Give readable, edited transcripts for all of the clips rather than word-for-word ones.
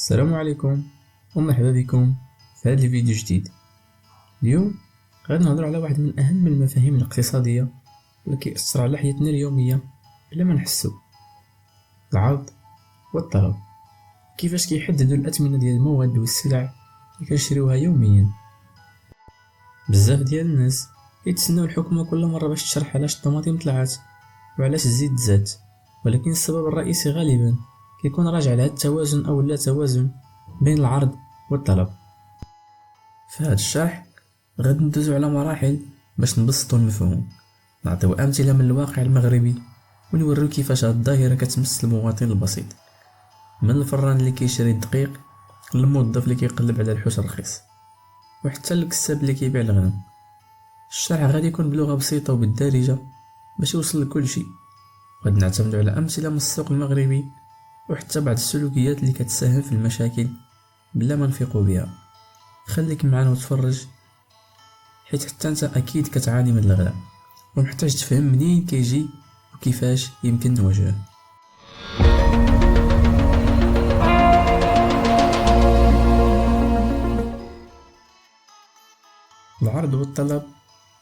السلام عليكم ومرحبا بكم في هذا الفيديو جديد. اليوم غادي نهضر على واحد من اهم المفاهيم الاقتصاديه اللي كيأثر على حياتنا اليوميه بلا ما نحسو: العرض والطلب. كيفاش كيحددوا الاثمنه ديال المواد والسلع اللي كنشريوها يوميا. بزاف ديال الناس كيتسناو الحكومه كل مره باش تشرح علاش الطماطم طلعت وعلاش الزيت زاد، ولكن السبب الرئيسي غالبا كيكون راجع لهاد التوازن او لا توازن بين العرض والطلب. في هذا الشرح غادي ندوزو على مراحل باش نبسطو المفهوم، نعطيو امثله من الواقع المغربي ونوريو كيفاش هاد الظاهره كتمس المواطن البسيط، من الفران اللي كيشري الدقيق للموظف اللي كيقلب على الحوش رخيص وحتى الكساب اللي كيبيع الغنم. الشرح غادي يكون بلغه بسيطه وبالدارجه باش يوصل لكل شيء. غادي نعتمدو على امثله من السوق المغربي وحتى بعض السلوكيات اللي كتساهم في المشاكل بلا ما نفيقو بها. خليك معنا وتفرج، حيت حتى انت اكيد كتعاني من الغلاء ومحتاج تفهم منين كيجي وكيفاش يمكن نواجهه. العرض والطلب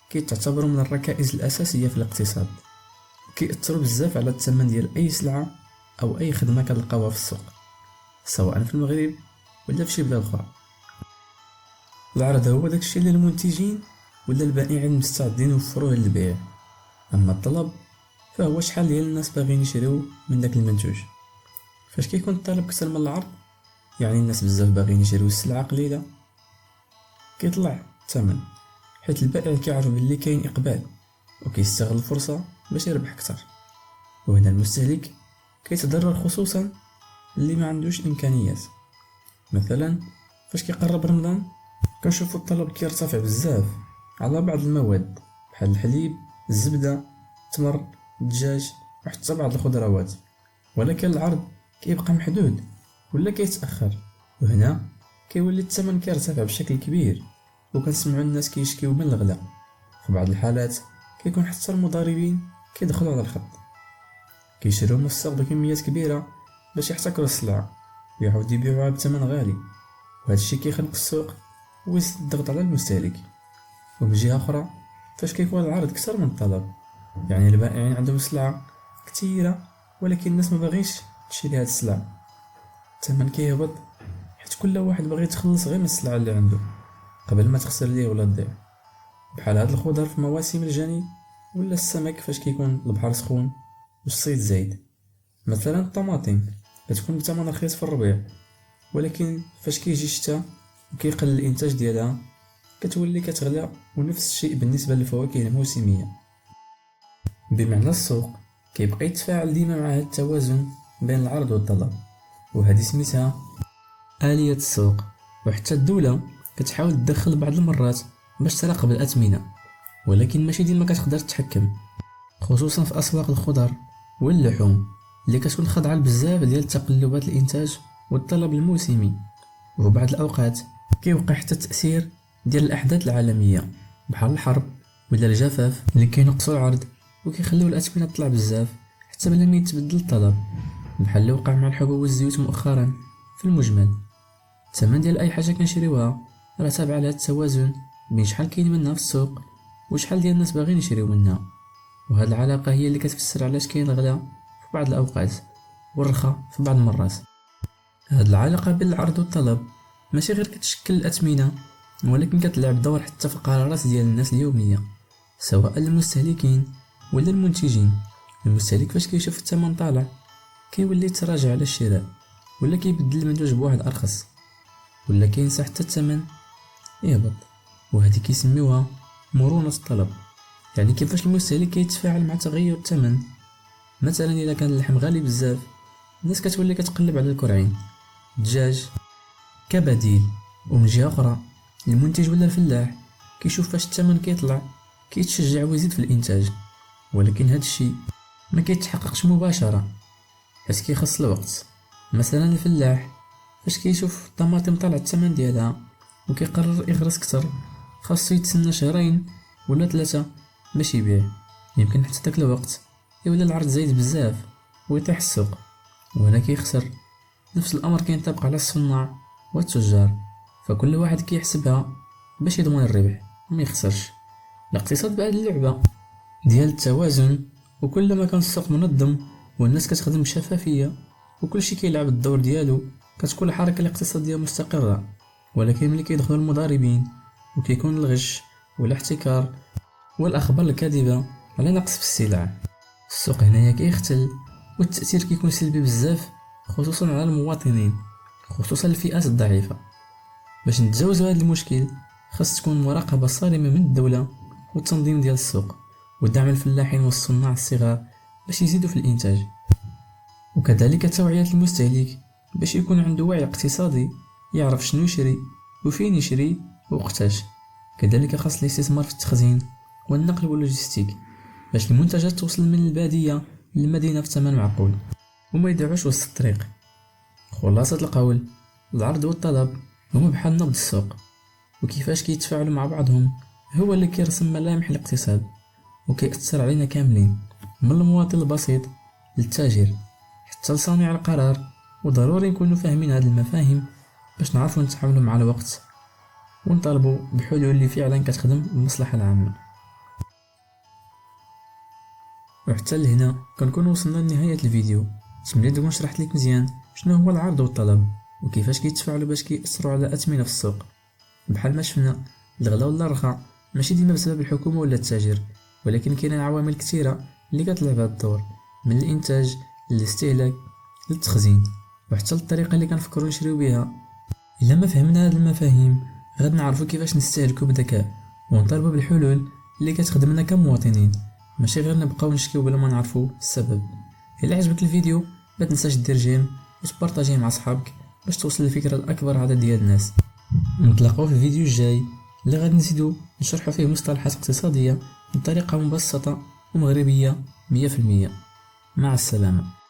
كيتعتبروا من الركائز الاساسيه في الاقتصاد، وكيأثروا بزاف على الثمن ديال اي سلعه او اي خدمه كنلقاوها في السوق، سواء في المغرب ولا في شي بلاد اخرى. العرض هو داكشي اللي المنتجين ولا البائعين مستعدين يوفروه للبيع، اما الطلب فهو شحال ديال الناس باغيين يشريو من داك المنتوج. فاش كيكون الطلب كثر من العرض يعني الناس بزاف باغيين يشريو السلعه قليله، كيطلع الثمن، حيت البائع كيعرف بلي كاين اقبال وكيستغل الفرصه باش يربح اكثر. وهنا المستهلك كيتضرر، خصوصا اللي ما عندوش امكانيات. مثلا فاش كيقرب رمضان كنشوفو الطلب كيرتفع بزاف على بعض المواد بحال الحليب، الزبده، التمر، الدجاج وحتى بعض الخضروات، ولكن العرض كيبقى محدود ولا كيتاخر، وهنا كيولي الثمن كيرتفع بشكل كبير وكنسمعوا الناس كيشكيو من الغلاء. في بعض الحالات كيكون حتى المضاربين كيدخلوا على الخط، كيشريو من السوق بكميات كبيره باش يحتكروا السلعه ويعاود يبيعوها بثمن غالي، وهذا الشيء كيخلق السوق ويزيد الضغط على المستهلك. ومن جهه اخرى فاش كيكون العرض كثر من الطلب يعني البائعين عندهم سلعه كثيره ولكن الناس ما باغيش تشري هاد السلعه، الثمن كيهبط حيت كل واحد باغي يتخلص غير من السلعه اللي عنده قبل ما تخسر ليه ولا تضيع. بحال هاد الخضر في مواسم الجني ولا السمك فاش كيكون البحر سخون والصيد زايد. مثلا الطماطم كتكون بثمن رخيص في الربيع، ولكن فاش كيجي الشتاء وكيقل الانتاج ديالها كتولي كتغلى، ونفس الشيء بالنسبه للفواكه الموسميه. بمعنى السوق كيبقى يتفاعل ديما مع هذا التوازن بين العرض والطلب، وهذه سميتها آلية السوق. وحتى الدولة كتحاول تدخل بعض المرات باش تراقب الأثمنة، ولكن ماشي ديما كتقدر تتحكم، خصوصا في أسواق الخضر واللحوم اللي كتكون خاضعة لبزاف ديال تقلبات الإنتاج والطلب الموسمي. وبعض الأوقات كيوقع حتى التأثير ديال الأحداث العالمية بحال الحرب ولا الجفاف اللي كينقصوا العرض وكيخليو الأثمنة تطلع بزاف حتى بلا ما يتبدل الطلب، بحال اللي وقع مع الحبوب والزيوت مؤخرا. في المجمل الثمن ديال أي حاجة كنشريوها راه تابعة لهاد التوازن بين شحال كاين منها في السوق وشحال ديال الناس باغيين يشريو منها، وهاد العلاقة هي اللي كتفسر علاش كاين الغلا في بعض الأوقات والرخا في بعض المرات. هاد العلاقة بين العرض والطلب ماشي غير كتشكل الأثمنة، ولكن كتلعب دور حتى في القرارات ديال الناس اليومية، سواء المستهلكين ولا المنتجين. المستهلك فاش كيشوف الثمن طالع كيولي يتراجع على الشراء ولا كيبدل المنتوج بواحد أرخص، ولا كينسى حتى الثمن يهبط، وهذه كيسميوها مرونة الطلب. يعني كيفاش المستهلك كيتفاعل مع تغير الثمن. مثلا الا كان اللحم غالي بزاف الناس كتولي كتقلب على الكرعين، الدجاج كبديل. ومن جهه اخرى المنتج ولا الفلاح كيشوف فاش الثمن كيطلع كيتشجع ويزيد في الانتاج، ولكن هذا الشيء ما كيتحققش مباشره حيت كيخص الوقت. مثلا الفلاح فاش كيشوف الطماطم طالع الثمن ديالها وكيقرر يغرس كتر، خاصو يتسنى شهرين ولا 3 باش يبيع. يمكن حتى داك الوقت يولي العرض زايد بزاف ويطيح السوق، وهنا كيخسر نفس الأمر كينطبق على الصناع والتجار، فكل واحد كيحسبها باش يضمن الربح وما يخسرش. الاقتصاد بعد اللعبة ديال التوازن، وكلما كان السوق منظم والناس كتخدم بشفافية وكل شيء كيلعب الدور ديالو، كتكون الحركة الاقتصادية مستقرة. ولكن ملي كيدخلوا المضاربين وكيكون الغش والاحتكار والأخبار الكاذبة على نقص في السلع، السوق هنايا كيختل، والتأثير كيكون سلبي بزاف، خصوصا على المواطنين، خصوصا الفئات الضعيفة. باش نتجاوزوا هذا المشكل خاص تكون مراقبة صارمة من الدولة والتنظيم ديال السوق، ودعم الفلاحين والصناع الصغار باش يزيدوا في الإنتاج، وكذلك توعية المستهلك باش يكون عنده وعي اقتصادي، يعرف شنو يشري وفين يشري ووقتاش. كذلك خاص الاستثمار في التخزين والنقل واللوجستيك باش المنتجات توصل من البادية للمدينة في ثمن معقول وما يضيعوش وسط الطريق. خلاصة القول، العرض والطلب هما بحال نبض السوق، وكيفاش كيتفاعلوا مع بعضهم هو اللي كيرسم ملامح الاقتصاد وكيأثر علينا كاملين، من المواطن البسيط للتاجر حتى لصانع القرار. وضروري نكونوا فاهمين هذه المفاهيم باش نعرفوا نتعاملوا مع الوقت ونطالبوا بحلول اللي فعلا كتخدم المصلحة العامة. وحتى لهنا كنكون وصلنا لنهاية الفيديو. نتمنى تكون شرحت لك مزيان شنو هو العرض والطلب وكيفاش كيتفاعلوا باش كيأثروا على الأثمنة في السوق. بحال ما شفنا، الغلا ولا الرخاء ماشي ديما بسبب الحكومة ولا التاجر، ولكن كاينين عوامل كثيرة اللي كتلعب هاد الدور، من الإنتاج للاستهلاك للتخزين وحتى للطريقة اللي كنفكروا نشريو بها. إلا ما فهمنا هاد المفاهيم غادي نعرفوا كيفاش نستهلكوا بذكاء ونطالبوا بالحلول اللي كتخدمنا كمواطنين، ماشي غير نبقاو نشكيو بلا ما نعرفوا السبب. إلا عجبك الفيديو ما تنساش دير جيم وتبارطاجيه مع صحابك باش توصل الفكرة لأكبر عدد ديال الناس. نتلاقاو في الفيديو الجاي اللي غادي نزيدو نشرحوا فيه مصطلحات اقتصادية بطريقة مبسطة ومغربية 100%. مع السلامة.